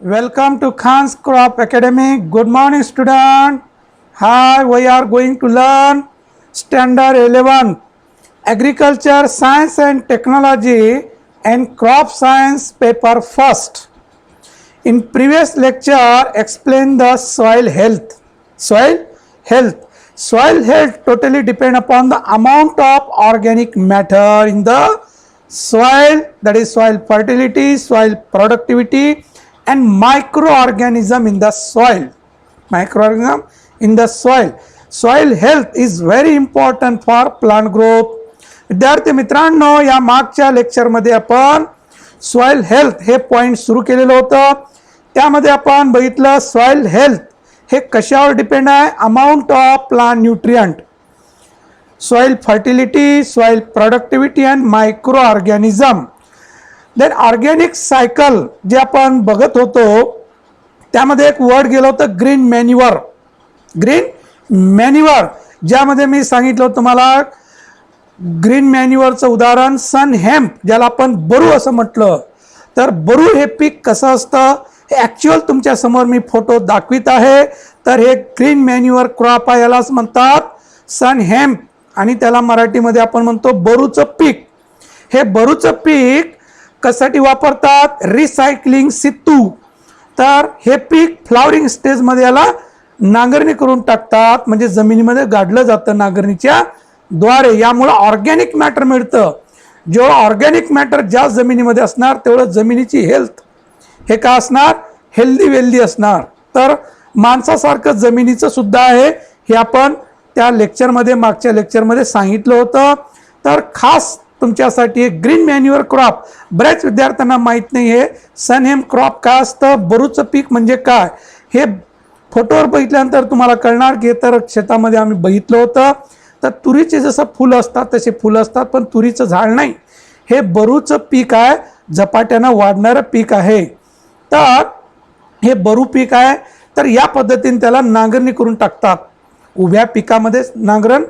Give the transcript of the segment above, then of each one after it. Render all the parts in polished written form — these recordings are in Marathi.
Welcome to Khan's Crop Academy. Good morning, student. Hi, we are going to learn Standard 11 Agriculture, Science and Technology and Crop Science paper first. In previous lecture, explain the soil health. Soil health. Soil health totally depend upon the amount of organic matter in the soil, that is soil fertility, soil productivity and microorganism in the soil. Microorganism in the soil. Soil health is very important for plant growth. विद्यार्थी मित्रांनो, या मागच्या लेक्चरमध्ये आपण सॉइल हेल्थ हे पॉइंट सुरू केलेलं होतं. त्यामध्ये आपण बघितलं सॉइल हेल्थ हे कशावर डिपेंड आहे, amount of plant nutrient, soil fertility, soil productivity and microorganism. Then organic cycle जे आपण बघत होतो त्यामध्ये एक वर्ड गेलं होतं ग्रीन मॅन्युअर. ग्रीन मॅन्युअर ज्यामध्ये मी सांगितलं तुम्हाला ग्रीन मॅन्युअरचं उदाहरण सन हेम्प, ज्याला आपण बरू असं म्हटलं. तर बरू हे पीक कसं असतं हे ॲक्च्युअल तुमच्या समोर मी फोटो दाखवित आहे. तर हे ग्रीन मॅन्युअर क्रॉप आहे, यालाच म्हणतात सन हेम्प आणि त्याला मराठीमध्ये आपण म्हणतो बरूचं पीक. हे बरूचं पीक कशासाठी वापरतात, रिसायकलिंग सितू. तर हे पीक फ्लॉवरिंग स्टेजमध्ये याला नांगरणी करून टाकतात, म्हणजे जमिनीमध्ये गाडलं जातं नांगरणीच्या द्वारे. यामुळे ऑर्गॅनिक मॅटर मिळतं. जेवढं ऑर्गॅनिक मॅटर ज्या जमिनीमध्ये असणार तेवढं जमिनीची हेल्थ हे का असणार, हेल्दी वेल्दी असणार. तर माणसासारखं जमिनीचं सुद्धा आहे, हे आपण त्या लेक्चरमध्ये मागच्या लेक्चरमध्ये सांगितलं होतं. तर खास तुमच्यासाठी एक ग्रीन मॅन्युअर क्रॉप, बऱ्याच विद्यार्थ्यांना माहीत नाही आहे सन हेम्प क्रॉप काय असतं, बरूचं पीक म्हणजे काय. हे फोटोवर बघितल्यानंतर तुम्हाला कळणार की तर शेतामध्ये आम्ही बघितलं होतं. तर तुरीचे जसं फुलं असतात तसे फुलं असतात, पण तुरीचं झाड नाही. हे बरूचं पीक आहे, झपाट्यानं वाढणारं पीक आहे. तर हे बरू पीक आहे. तर या पद्धतीने त्याला नांगरणी करून टाकतात. उभ्या पिकामध्येच नांगरण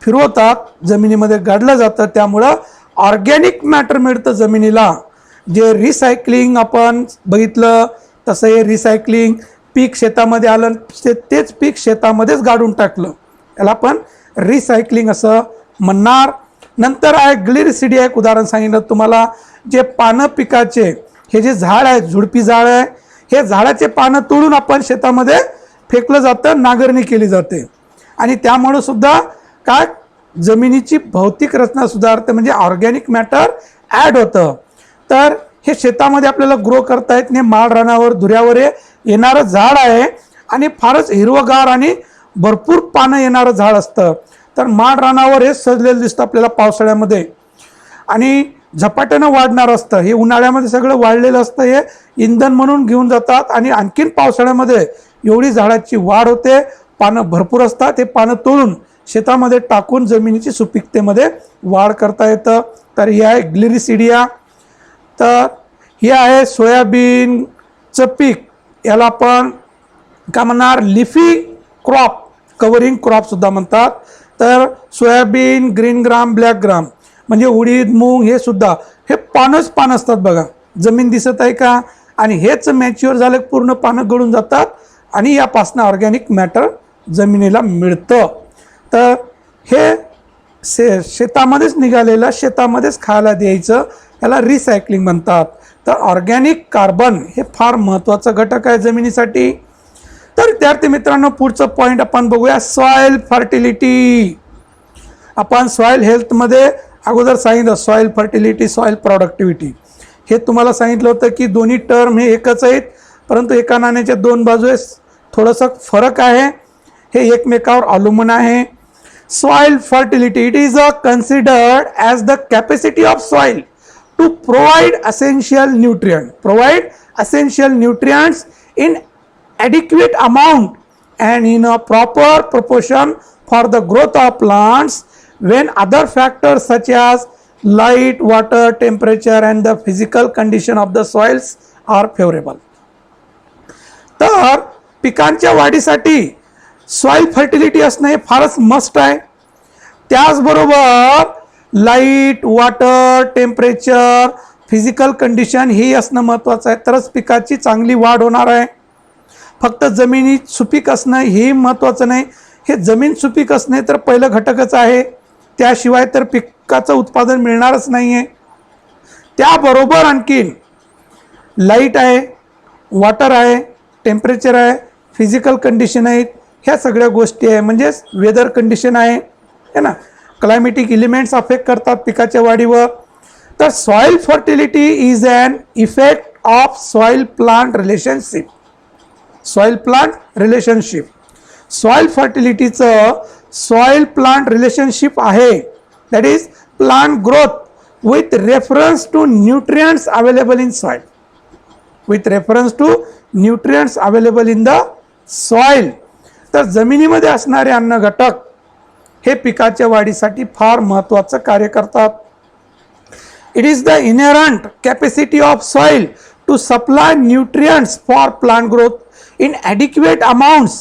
फिरवतात, जमिनीमध्ये गाडलं जातं. त्यामुळं ऑर्गॅनिक मॅटर मिळतं जमिनीला. जे रिसायकलिंग आपण बघितलं तसं हे रिसायकलिंग पीक शेतामध्ये आलं, तेच पीक शेतामध्येच गाडून टाकलं, याला आपण रिसायकलिंग असं म्हणणार. नंतर आहे ग्लिरिसिडिया, एक उदाहरण सांगितलं तुम्हाला. जे पानं पिकाचे हे जे झाड आहे, झुडपी झाड आहे, हे झाडाचे पानं तोडून आपण शेतामध्ये फेकलं जातं, नांगरणी केली जाते. आणि त्यामुळे सुद्धा काय जमिनीची भौतिक रचना सुधारते, म्हणजे ऑर्गॅनिक मॅटर ॲड होतं. तर हे शेतामध्ये आपल्याला ग्रो करता येत नाही. माळ रानावर धुऱ्यावर येणारं झाड आहे आणि फारच हिरवगार आणि भरपूर पानं येणारं झाड असतं. तर माळ रानावर हे सजलेलं दिसतं आपल्याला पावसाळ्यामध्ये आणि झपाट्यानं वाढणार असतं. हे उन्हाळ्यामध्ये सगळं वाढलेलं असतं, हे इंधन म्हणून घेऊन जातात आणि आणखीन पावसाळ्यामध्ये एवढी झाडाची वाढ होते, पानं भरपूर असतात. हे पानं तोडून शेतामध्ये टाकून जमिनीची सुपीकतेमध्ये वाढ करता येतं. तर ही आहे ग्लिरिसिडिया. तर ही आहे सोयाबीनचं पीक, याला आपण काय म्हणणार, लिफी क्रॉप, कवरिंग क्रॉप सुद्धा म्हणतात. तर सोयाबीन, ग्रीन ग्राम, ब्लॅक ग्राम म्हणजे उडीद, मूग हे सुद्धा हे पानच पान असतात बघा. जमीन दिसत आहे का, आणि हेच मॅच्युअर झालं पूर्ण पानं गळून जातात आणि यापासून ऑर्गॅनिक मॅटर जमिनीला मिळतं. तर हे शेतामध्येच निघालेलं शेतामध्येच खायला द्यायचं, याला रिसायकलिंग म्हणतात. तर ऑर्गॅनिक कार्बन हे फार महत्त्वाचा घटक आहे जमिनीसाठी. तर विद्यार्थी मित्रांनो, पुढचं पॉईंट आपण बघूया, सॉइल फर्टिलिटी. आपण सॉइल हेल्थमध्ये अगोदर सांगितलं सॉइल फर्टिलिटी, सॉइल प्रोडक्टिव्हिटी. हे तुम्हाला सांगितलं होतं की दोन्ही टर्म हे एकच आहेत, परंतु एका नाण्याच्या दोन बाजू आहे, थोडंसं फरक आहे. हे एकमेकावर अवलंबून आहे. Soil fertility, it is considered as the capacity of soil to provide essential nutrient, provide essential nutrients in adequate amount and in a proper proportion for the growth of plants when other factors such as light, water, temperature and the physical condition of the soils are favorable. तर पिकांच्या वाढीसाठी सॉइल फर्टिलिटी असणं हे फारच मस्ट आहे. त्याचबरोबर light, water, temperature, physical condition ही असणं महत्त्वाचं आहे, तरच पिकाची चांगली वाढ होणार आहे. फक्त जमिनी सुपीक असणं हे महत्त्वाचं नाही. हे जमीन सुपीक असणे तर पहिलं घटकच आहे, त्याशिवाय तर पिकाचं उत्पादन मिळणारच नाही आहे. त्याबरोबर आणखीन लाईट आहे, वॉटर आहे, टेम्परेचर आहे, फिजिकल कंडिशन आहेत, ह्या सगळ्या गोष्टी आहे. म्हणजेच वेदर कंडिशन आहे ना, क्लायमेटिक एलिमेंट्स अफेक्ट करतात पिकाच्या वाढीवर. तर soil fertility is an effect of soil plant relationship. Soil plant relationship, soil फर्टिलिटीचं सॉइल प्लांट रिलेशनशिप आहे. That is plant growth with reference to nutrients available in soil. With reference to nutrients available in the soil. तर जमिनीमध्ये असणारे अन्न घटक हे पिकाच्या वाढीसाठी फार महत्त्वाचं कार्य करतात. It is the inherent capacity of soil to supply nutrients for plant growth in adequate amounts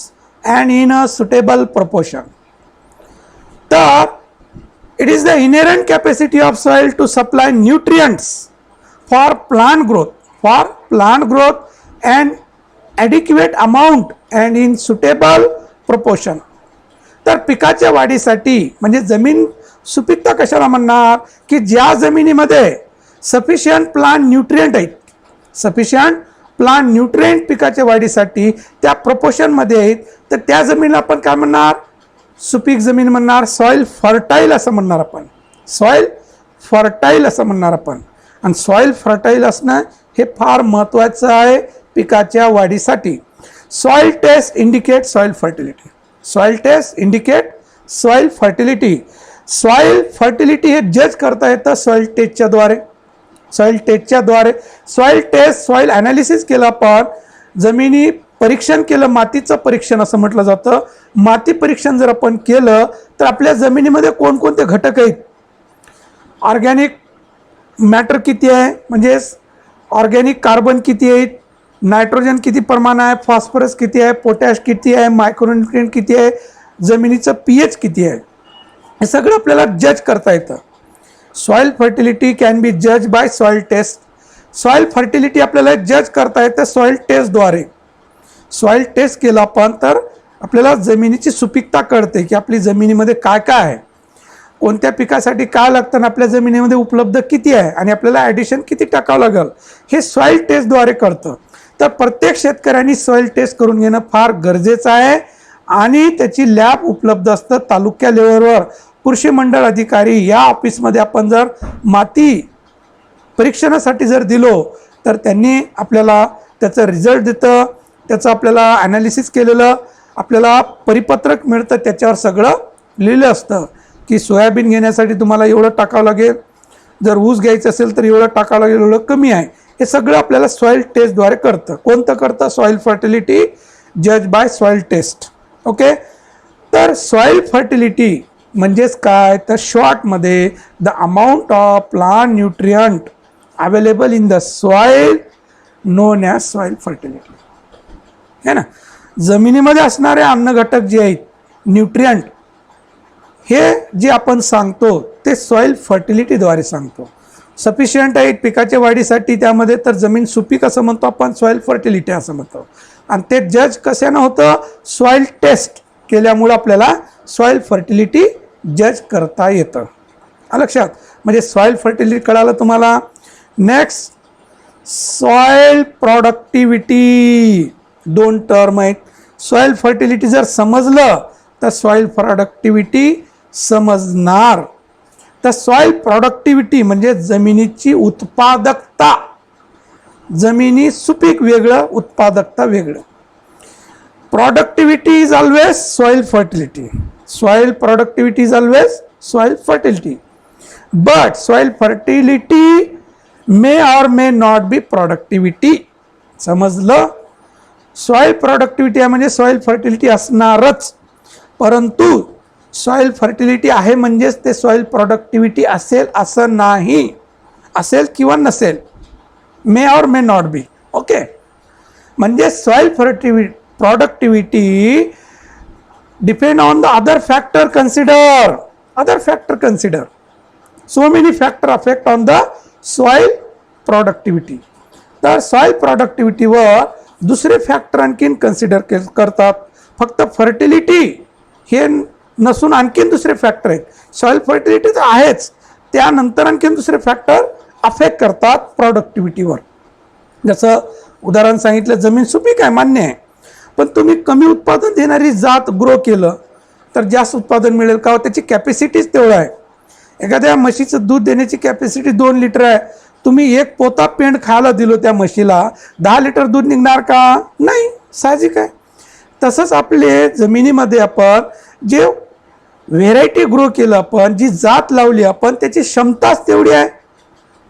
and in a suitable proportion. तर it is the inherent capacity of soil to supply nutrients for plant growth and adequate amount and in suitable proportion. तर पिकाच्या वाढीसाठी म्हणजे जमीन सुपीकता कशाला म्हणणार की ज्या जमिनीमध्ये सफिशियंट प्लांट न्यूट्रिएंट आहेत, सफिशियंट प्लांट न्यूट्रिएंट पिकाच्या वाढीसाठी त्या प्रपोर्शनमध्ये आहेत, तर त्या जमिनीला आपण काय म्हणणार, सुपीक जमीन म्हणणार. सॉइल फर्टाईल असं म्हणणार आपण, सॉइल फर्टाईल असं म्हणणार आपण. आणि सॉइल फर्टाईल असणं हे फार महत्त्वाचं आहे पिकाच्या वाढीसाठी. Soil test indicate soil fertility. Soil test indicate soil fertility. Soil fertility हे जज करता येतं सॉइल टेस्टच्या द्वारे. सॉइल टेस्टच्या द्वारे सॉइल टेस्ट, सॉइल ॲनालिसिस केलं आपण, जमिनी परीक्षण केलं, मातीचं परीक्षण असं म्हटलं जातं. माती परीक्षण जर आपण केलं तर आपल्या जमिनीमध्ये कोणकोणते घटक आहेत, ऑर्गॅनिक मॅटर किती आहे, म्हणजे ऑर्गॅनिक कार्बन किती आहेत, नायट्रोजन किती प्रमाण आहे, फॉस्फरस किती आहे, पोटॅश किती आहे, मायक्रोन्युट्रिएंट किती आहे, जमिनीचं pH किती आहे, हे सगळं आपल्याला जज करता येतं. सॉइल फर्टिलिटी कॅन बी जज by soil test. Soil fertility आपल्याला जज करता येतं सॉइल टेस्टद्वारे. सॉइल टेस्ट केलं आपण तर आपल्याला जमिनीची सुपीकता कळते की आपली जमिनीमध्ये काय काय आहे, कोणत्या पिकासाठी काय लागतं आणि आपल्या जमिनीमध्ये उपलब्ध किती आहे आणि आपल्याला ॲडिशन किती टाकावं लागेल हे सॉइल टेस्टद्वारे कळतं. तर प्रत्येक शेतकऱ्यांनी सॉइल टेस्ट करून घेणं फार गरजेचं आहे आणि त्याची लॅब उपलब्ध असतं तालुक्या लेवलवर. कृषी मंडळ अधिकारी या ऑफिसमध्ये आपण जर माती परीक्षणासाठी जर दिलो तर त्यांनी आपल्याला त्याचं रिझल्ट देतं, त्याचं आपल्याला ॲनालिसिस केलेलं आपल्याला परिपत्रक मिळतं, त्याच्यावर सगळं लिहिलं असतं की सोयाबीन घेण्यासाठी तुम्हाला एवढं टाकावं लागेल, जर ऊस घ्यायचं असेल तर एवढं टाकावं लागेल, एवढं कमी आहे. हे सगळं आपल्याला सॉइल टेस्टद्वारे करतं. कोणतं करतं, सॉइल फर्टिलिटी जज बाय सॉइल टेस्ट. ओके, तर सॉइल फर्टिलिटी म्हणजेच काय, तर शॉर्टमध्ये the amount of plant nutrient available in the soil non as soil fertility. है ना, जमिनीमध्ये असणारे अन्न घटक जे आहेत न्यूट्रियंट हे जे आपण सांगतो ते सॉइल फर्टिलिटीद्वारे सांगतो. सफिशियंट आहेत पिकाच्या वाढीसाठी त्यामध्ये, तर जमीन सुपीक असं म्हणतो आपण, सॉइल फर्टिलिटी असं म्हणतो. आणि ते जज कशानं होतं, सॉइल टेस्ट केल्यामुळं आपल्याला सॉइल फर्टिलिटी जज करता येतं. लक्षात, म्हणजे सॉइल फर्टिलिटी कळालं तुम्हाला. नेक्स्ट, सॉइल प्रोडक्टिव्हिटी, दोन टर्म आहेत. सॉइल फर्टिलिटी जर समजलं तर सॉइल प्रोडक्टिव्हिटी समजणार. तर सॉइल प्रोडक्टिव्हिटी म्हणजे जमिनीची उत्पादकता. जमिनी सुपीक वेगळं, उत्पादकता वेगळं. Productivity is always soil fertility. Soil productivity is always soil fertility. But soil fertility may or may not be productivity. समजलं, सॉइल प्रोडक्टिव्हिटी आहे म्हणजे सॉइल फर्टिलिटी असणारच, परंतु सॉइल फर्टिलिटी आहे म्हणजेच ते सॉइल प्रोडक्टिव्हिटी असेल असं नाही. असेल किंवा नसेल, मे or may not B. Okay, म्हणजे soil productivity depend on the other factor consider. Other factor consider. So many factors affect on the soil productivity. तर सॉईल प्रॉडक्टिव्हिटीवर दुसरे फॅक्टर आणखीन कन्सिडर करतात. फक्त फर्टिलिटी हे नसून आणखीन दुसरे फॅक्टर आहेत. सॉईल फर्टिलिटी तर आहेच, त्यानंतर आणखीन दुसरे फॅक्टर अफेक्ट करतात प्रॉडक्टिव्हिटीवर. जसं उदाहरण सांगितलं, जमीन सुपीक आहे मान्य आहे, पण तुम्ही कमी उत्पादन देणारी जात ग्रो केलं तर जास्त उत्पादन मिळेल का? त्याची कॅपॅसिटीच तेवढं आहे. एखाद्या म्हशीचं दूध देण्याची कॅपॅसिटी 2 लिटर आहे, तुम्ही एक पोता पेंड खायला दिलो त्या म्हशीला, 10 लिटर दूध निघणार का? नाही, साहजिक आहे. तसंच आपले जमिनीमध्ये आपण जे व्हेरायटी ग्रो केलं, आपण जी जात लावली आपण, त्याची क्षमताच तेवढी आहे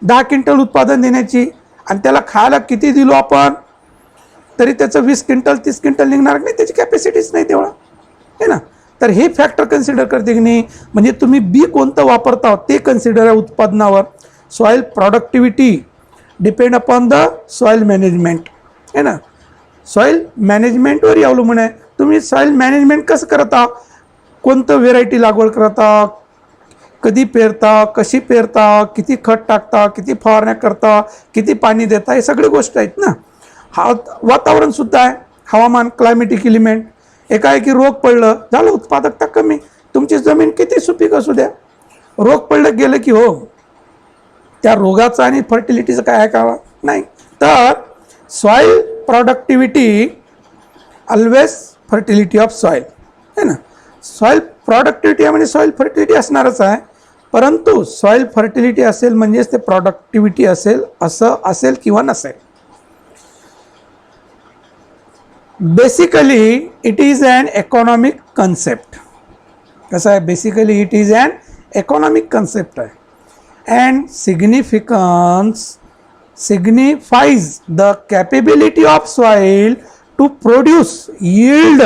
10 क्विंटल उत्पादन देण्याची, आणि त्याला खायला किती दिलो आपण तरी त्याचं 20 क्विंटल 30 क्विंटल निघणार नाही, त्याची कॅपॅसिटीच नाही तेवढा आहे ना. तर हे फॅक्टर कन्सिडर करते की नाही. म्हणजे तुम्ही बी कोणतं वापरता ते कन्सिडर आहे उत्पादनावर. Soil productivity depend upon the soil management आहे ना. सॉईल मॅनेजमेंटवरही अवलंबून आहे. तुम्ही सॉईल मॅनेजमेंट कसं करता, कोणतं व्हेरायटी लागवड करता, कधी पेरता, कशी पेरता, किती खत टाकता, किती फवारण्या करता, किती पाणी देता, हे सगळे गोष्ट आहेत ना. वातावरणसुद्धा आहे, हवामान, क्लायमेटिक एलिमेंट. एकाएकी रोग पडलं, झालं उत्पादकता कमी. तुमची जमीन किती सुपीक असू द्या, रोग पडलं गेलं की हो, त्या रोगाचं आणि फर्टिलिटीचं काय आहे का? नाही. तर soil productivity always fertility of soil आहे ना. सॉईल प्रॉडक्टिव्हिटी म्हणजे सॉईल फर्टिलिटी असणारच आहे, परंतु सॉईल फर्टिलिटी असेल म्हणजेच ते प्रॉडक्टिव्हिटी असेल असं असेल किंवा नसेल. Basically it is an economic concept. कसं आहे, basically it is an economic concept आहे. And signifies the capability of soil to produce yield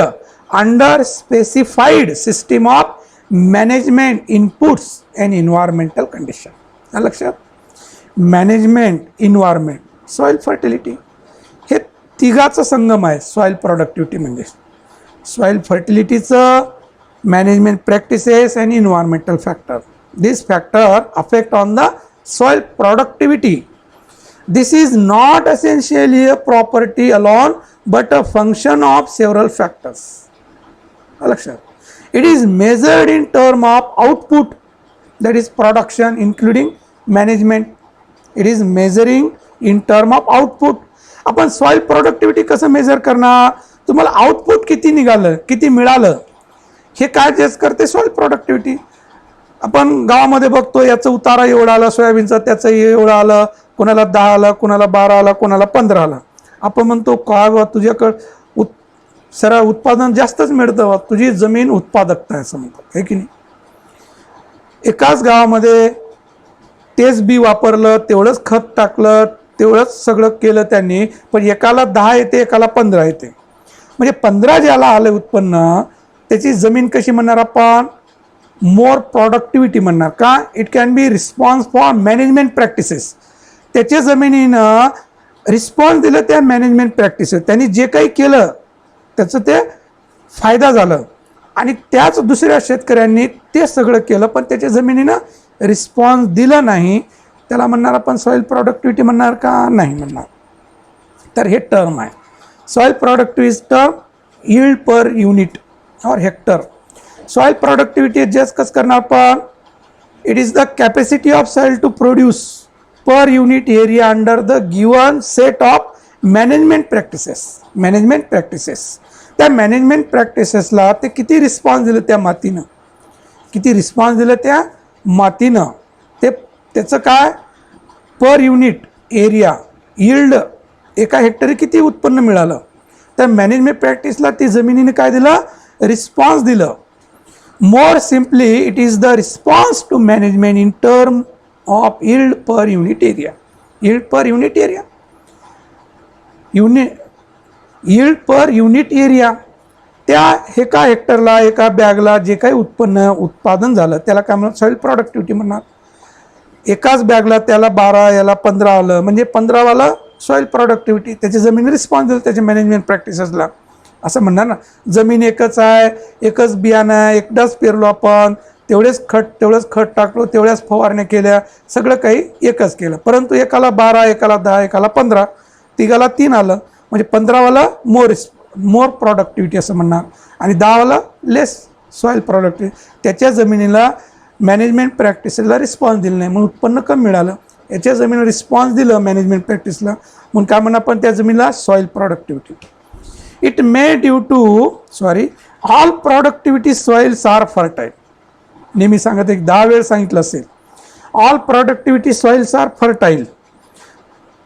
under specified system of management inputs and environmental condition. लक्षात, मॅनेजमेंट, इन्व्हायरमेंट, सॉईल फर्टिलिटी हे तिघाचं संगम आहे सॉईल प्रॉडक्टिव्हिटी. म्हणजे सॉईल फर्टिलिटीचं management practices and environmental factor, this factor affect on the soil productivity. This is not essentially a property alone but a function of several factors. It is measured in terms of output, that is production including management. It is measuring in terms of output. आपण सॉईल प्रोडक्टिव्हिटी कसं मेजर करणार? तुम्हाला आउटपुट किती निघालं, किती मिळालं, हे काय जज करते? Soil productivity. आपण गावामध्ये बघतो, याचं उतारा एवढा आला सोयाबीनचा, त्याचं एवढं आलं, कोणाला 10 आला, कोणाला 12 आला, कोणाला 15 आला. आपण म्हणतो का बा तुझ्याकडं सरळ उत्पादन जास्तच मिळतं, तुझी जमीन उत्पादकता आहे असं म्हणतात, आहे की नाही. एकाच गावामध्ये तेच बी वापरलं, तेवढंच खत टाकलं, तेवढंच सगळं केलं त्यांनी, पण एकाला 10 येते, एकाला 15 येते. म्हणजे 15 ज्याला आलं उत्पन्न, त्याची जमीन कशी म्हणणार आपण? मोर प्रोडक्टिव्हिटी म्हणणार का? It can be response for management practices. त्याच्या जमिनीनं रिस्पॉन्स दिलं त्या मॅनेजमेंट प्रॅक्टिसेस, त्यांनी जे काही केलं त्याचं ते फायदा झालं, आणि त्याच दुसऱ्या शेतकऱ्यांनी ते सगळं केलं पण त्याच्या जमिनीनं रिस्पॉन्स दिला नाही, त्याला म्हणणार आपण सॉईल प्रॉडक्टिव्हिटी म्हणणार का? नाही म्हणणार. तर हे टर्म आहे soil productivity term, yield per unit और हेक्टर. सॉईल प्रॉडक्टिव्हिटी जस्ट कसं करणार आपण? It is the capacity of soil to produce per unit area under the given set of management practices. Management practices, त्या मॅनेजमेंट प्रॅक्टिसेसला ते किती रिस्पॉन्स दिलं त्या मातीनं, किती रिस्पॉन्स दिलं त्या मातीनं, ते त्याचं काय पर युनिट एरिया यील्ड, एका हेक्टरी किती उत्पन्न मिळालं. तर मॅनेजमेंट प्रॅक्टिसला ती जमिनीने काय दिलं? रिस्पॉन्स दिलं. More simply it is the response to management in term of yield per unit area. Yield per unit area, yield per unit area, त्या एका हेक्टरला, एका बॅगला जे काही उत्पादन झालं त्याला काय म्हणतात? सॉईल प्रॉडक्टिव्हिटी म्हणणार. एकाच बॅगला त्याला 12, याला 15 आलं, म्हणजे 15वाला सॉईल प्रॉडक्टिव्हिटी, त्याची जमीन रिस्पॉन्स दिलं त्याच्या मॅनेजमेंट प्रॅक्टिसेसला, असं म्हणणार ना. जमीन एकच आहे, एकच बियाणं आहे, एकदाच पेरलो आपण, तेवढंच खत टाकलो, तेवढ्याच फवारण्या केल्या, सगळं काही एकच केलं, परंतु एकाला 12, एकाला 10, एकाला 15, तिघाला 3 आलं, म्हणजे 15वाला मोर प्रॉडक्टिव्हिटी असं म्हणणार, आणि 10वाला लेस सॉईल प्रॉडक्टिव्हिटी. त्याच्या जमिनीला मॅनेजमेंट प्रॅक्टिसला रिस्पॉन्स दिला नाही, म्हणून उत्पन्न कमी मिळालं. याच्या जमिनीला रिस्पॉन्स दिलं मॅनेजमेंट प्रॅक्टिसला, म्हणून काय म्हणणार आपण त्या जमिनीला soil productivity. It may due to all productivity soils are fertile. नेहमी सांगत, एक 10 वेळ सांगितलं असेल, all productivity soils are fertile.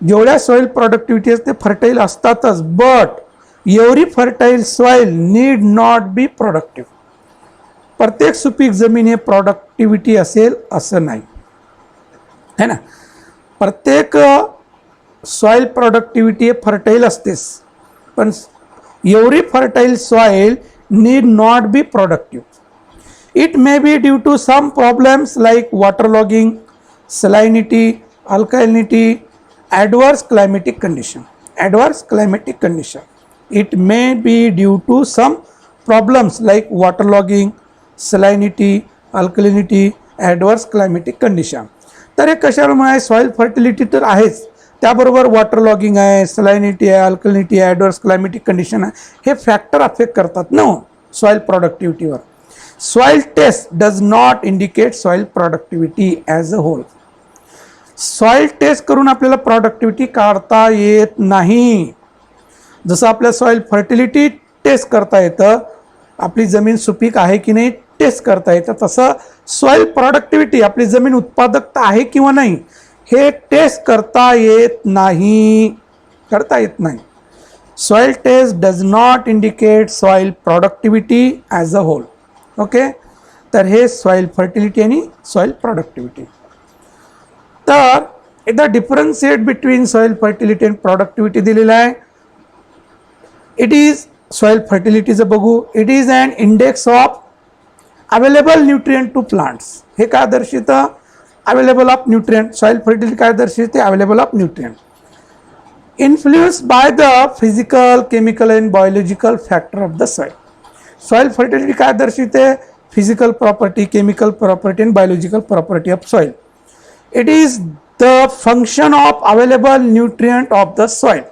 जेवढ्या सॉईल प्रॉडक्टिव्हिटी असते फर्टाईल असतातच, but every fertile soil need not be productive. प्रत्येक सुपीक जमीन हे प्रॉडक्टिव्हिटी असेल असं नाही, है ना. प्रत्येक सॉईल प्रॉडक्टिव्हिटी हे फर्टाईल असतेच, पण every fertile soil need not be productive. It may be due to some problems like waterlogging, salinity, alkalinity, adverse climatic condition. It may be due to some problems like waterlogging, salinity, alkalinity, adverse climatic condition. तर हे कशामुळे सॉईल फर्टिलिटी तर आहेच, त्याबरोबर वॉटर लॉगिंग आहे, सलायनिटी आहे, अल्कलिनिटी आहे, ॲडवर्स क्लायमेटिक कंडिशन आहे, हे फॅक्टर अफेक्ट करतात ना सॉईल प्रॉडक्टिव्हिटीवर. Soil test does not indicate soil productivity as a whole. Soil test करून आपल्याला प्रॉडक्टिव्हिटी काढता येत नाही. जसं आपल्या सॉईल फर्टिलिटी टेस्ट करता येतं, आपली जमीन सुपीक आहे की नाही टेस्ट करता येतं, तसं सॉईल प्रॉडक्टिव्हिटी, आपली जमीन उत्पादकता आहे किंवा नाही हे टेस्ट करता येत नाही. Soil test does not indicate soil productivity as a whole. Okay, तर हे सॉईल फर्टिलिटी आणि सॉईल प्रॉडक्टिव्हिटी. तर एकदा differentiate between soil fertility and productivity दिलेलं आहे. इट इज सॉईल फर्टिलिटीचं बघू. It is an index of available nutrient to plants. हे काय दर्शवतं? Available of nutrient. Soil fertility काय दर्शवते? Available of nutrient. Influenced by the physical, chemical and biological factor of the soil. Soil fertility काय दर्शवते? Physical property, chemical property and biological property of soil. It is the function of available nutrient of the soil.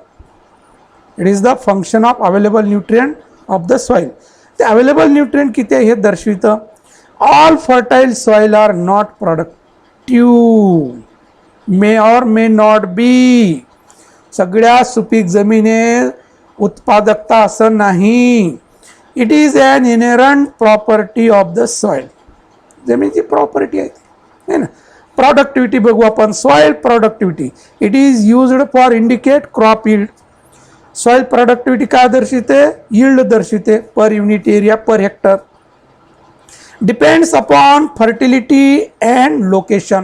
It is the function of available nutrient of the soil. ते अवेलेबल न्यूट्रिएंट किती आहे हे दर्शवितं. All fertile soil are not productive, may or may not be. सगळ्या सुपीक जमिनी उत्पादकता असं नाही. It is an inherent property of the soil. जमिनीची प्रॉपर्टी आहे ना. प्रॉडक्टिव्हिटी बघू आपण. Soil productivity, it is used for indicate crop yield. Soil productivity काय दर्शवते? यील्ड दर्शवते, पर unit area, per hectare. Depends upon fertility and location.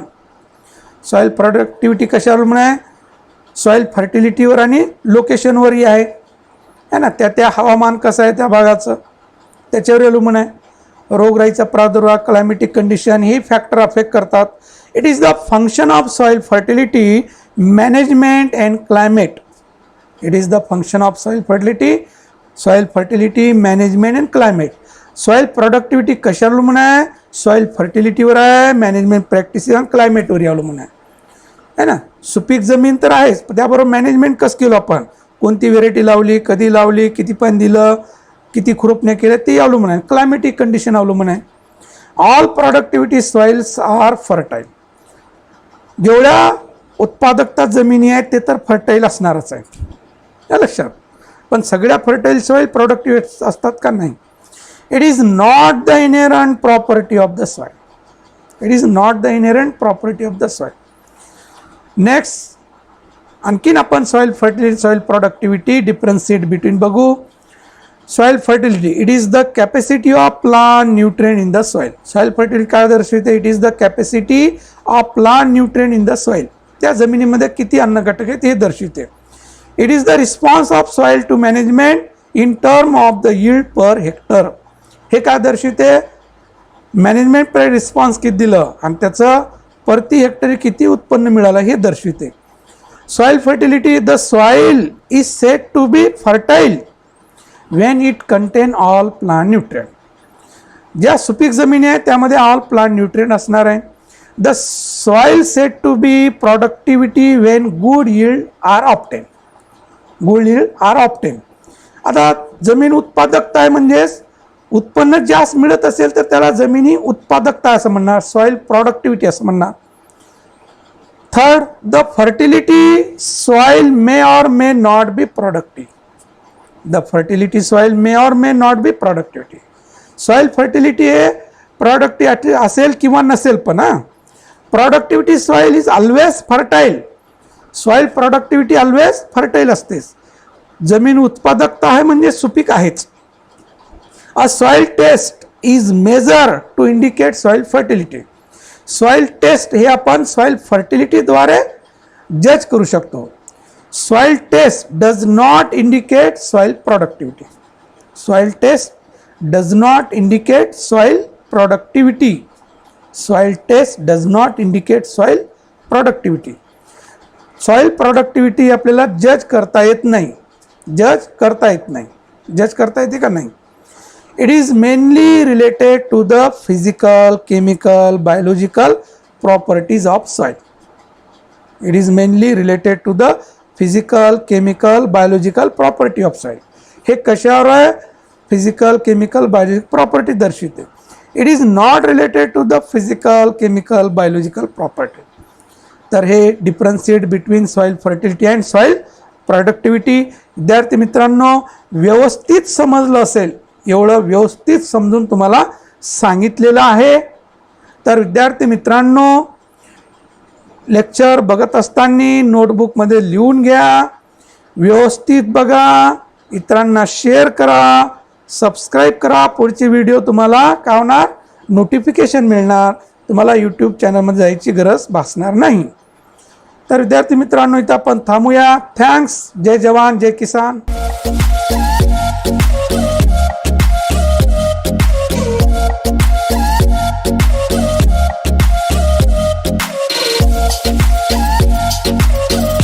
Soil productivity कशावर अवलंबून आहे? सॉईल फर्टिलिटीवर आणि लोकेशनवरही आहे, है ना. त्या हवामान कसं आहे त्या भागाचं त्याच्यावर अवलंबून आहे. रोगराईचा प्रादुर्भाव, क्लायमेटिक कंडिशन हे फॅक्टर अफेक्ट करतात. It is the function of soil fertility, management and climate. It is the function of soil fertility, management and climate. Soil productivity कशावर अवलंबून आहे? सॉईल फर्टिलिटीवर आहे, मॅनेजमेंट प्रॅक्टिस आणि क्लायमेटवर अवलंबून आहे, है ना. सुपीक जमीन तर आहेच, त्याबरोबर मॅनेजमेंट कसं केलं आपण, कोणती व्हेरायटी लावली, कधी लावली, किती पाणी दिलं, किती खुरपण्या केल्या ते अवलंबून आहे. क्लायमेटिक कंडिशन अवलंबून आहे. All productivity soils are fertile. जेवढ्या उत्पादकता जमिनी आहेत ते तर फर्टाईल असणारच आहे, या लक्षात. पण सगळ्या फर्टाईल सॉईल प्रोडक्टिव्ह असतात का? नाही. It is not the inherent property of the soil. It is not the inherent property of the soil. Next आणखीन आपण soil fertility, soil productivity differentiate between बघू. Soil fertility, it is the capacity of plant nutrient in the soil. Soil fertility काय दर्शवते? It is the capacity of plant nutrient in the soil. त्या जमिनीमध्ये किती अन्न घटक आहेत हे दर्शवते. It is the response of soil to management in term of the yield per hectare. हे काय दर्शवते? मॅनेजमेंट पर रिस्पॉन्स किती दिलं आणि त्याचं प्रति हेक्टरी किती उत्पन्न मिळालं हे दर्शवते. Soil fertility, the soil is set to be fertile when it contain all plant nutrient. ज्या सुपीक जमिनी आहे त्यामध्ये ऑल प्लांट न्यूट्रिएंट असणार आहे. The soil set to be productivity when good yield are obtain. Good yield are obtain. आता जमीन उत्पादकता आहे म्हणजेच उत्पन्न जास्त मिळत असेल तर त्याला जमिनी उत्पादकता असं म्हणणार, सॉइल प्रोडक्टिव्हिटी असं म्हणणार. Third, the fertility soil may or may not be productive. The fertility soil may or may not be productivity. Soil fertility हे प्रोडक्टिव्हिटी असेल किंवा नसेल, पण productivity soil is always fertile. Soil productivity always fertile असतेच. जमीन उत्पादकता आहे म्हणजे सुपीक आहेच. A soil test is measure to indicate soil fertility. Soil test हे आपण सॉइल फर्टिलिटीद्वारे जज करू शकतो. Soil test does not indicate soil productivity. Soil test does not indicate soil productivity. Soil test does not indicate soil productivity. Soil productivity आपल्याला जज करता येत नाही. जज करता येत नाही. जज करता येते का नाही. It is mainly related to the physical, chemical, biological properties of soil. It is mainly related to the physical, chemical, biological property of soil. हे कशावर आहे. फिजिकल, केमिकल, बायोलॉजिकल प्रॉपर्टी दर्शवते. It is not related to the physical, chemical, biological property. तर हे differentiate between soil fertility and soil productivity. विद्यार्थी मित्रांनो, व्यवस्थित समजलं असेल, एवढं व्यवस्थित समजून तुम्हाला सांगितलेलं आहे. तर विद्यार्थी मित्रांनो, लेक्चर बघत असताना नोटबुकमध्ये लिहून घ्या, व्यवस्थित बघा, इतरांना शेअर करा, सबस्क्राईब करा. पुढचे व्हिडिओ तुम्हाला काय होणार, नोटिफिकेशन मिळणार. तुम्हाला यूट्यूब चॅनलमध्ये जायची गरज भासणार नाही. तर विद्यार्थी मित्रांनो, इथं आपण थांबूया. थँक्स. जय जवान, जय किसान.